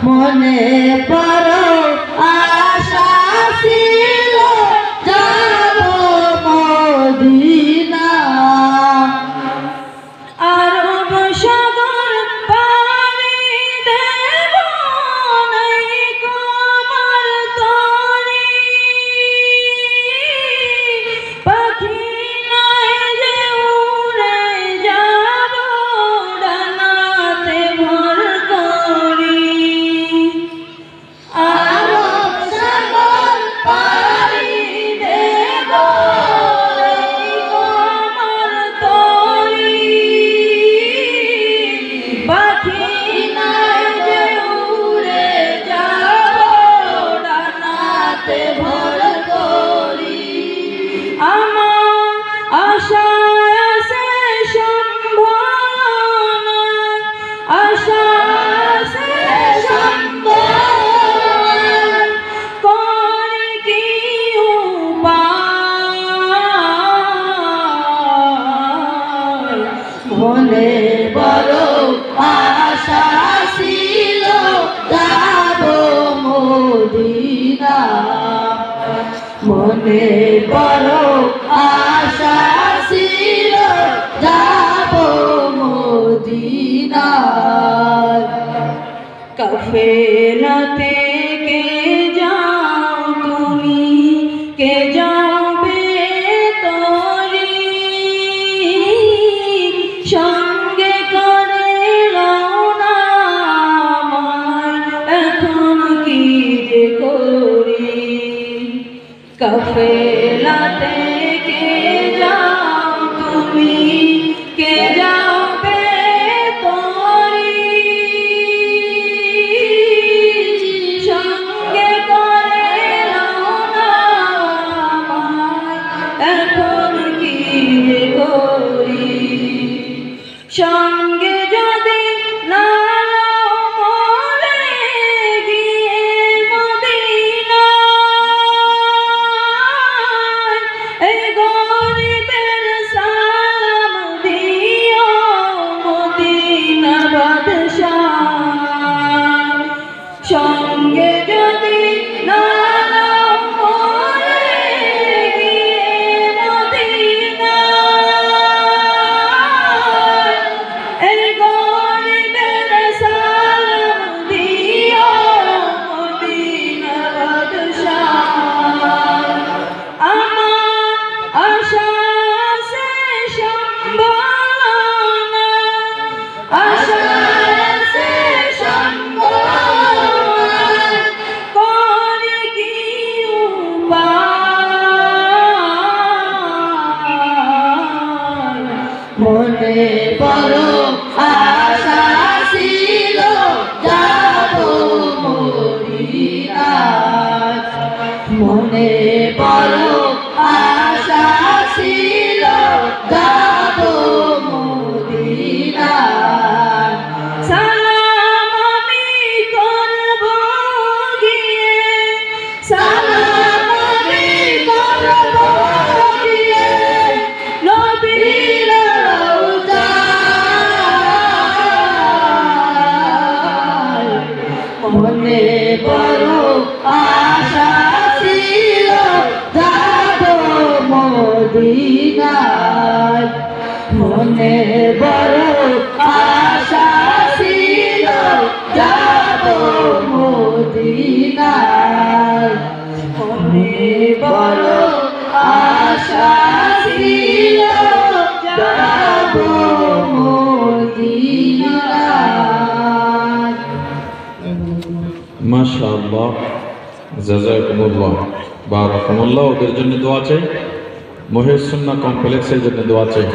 মনে বড় আশা ছিল যাব মদিনা আরব সাগর পাড়ি দেব নাই কোমর তরি পাখি নাই যে উড়ে যাব ডানাতে ভর করি আরব সাগর পাড়ি দেব নাই কোমর তরি পাখি নাই যে উড়ে যাব ডানাতে ভর করি আমার আশা আছে সম্ভাবনা আশা আছে সম্ভাবনা করি কি উপায় মনে বড় আশা ছিল যাব মদিনা মনে বড় আশা ছিল যাব মদিনা কাফেলাতে কে যাও তুমি কে যাবে তরি সঙ্গে করে রওনা আমার এখন কি যে করি কাফেলাতে কে যাও তুমি কে যাবে তরি সঙ্গে করে রওনা আমার এখন কি যে করি সঙ্গে যদি না মরে গিয়ে মদিনায় এই গরিবের সালাম দিও মদিনার বাদশাহ সঙ্গে যদি না মরে গিয়ে মদিনায় এই গরিবের সালাম দিও মদিনার বাদশাহ আমার আশা আছে সম্ভাবনা আশা আছে সম্ভাবনা করি কি উপায় মনে বড় আশা ছিল যাব মদিনা মনে বড় আশা ছিল যাব মদিনা সালাম আমি করব গিয়ে সালাম আমি করব গিয়ে নবীর রওজায় মনে বড় আশা ছিল যাব মদিনায় মনে বড় আশা ছিল যাব মদিনায় মনে বড় আশা ছিল যাব মদিনায় মাশাআল্লাহ জাযাকুমুল্লাহ বারাকাতুল্লাহ ওদের জন্য দোয়া চাই মহেশ সুন্নাহ কমপ্লেক্সের জন্য দোয়া চাই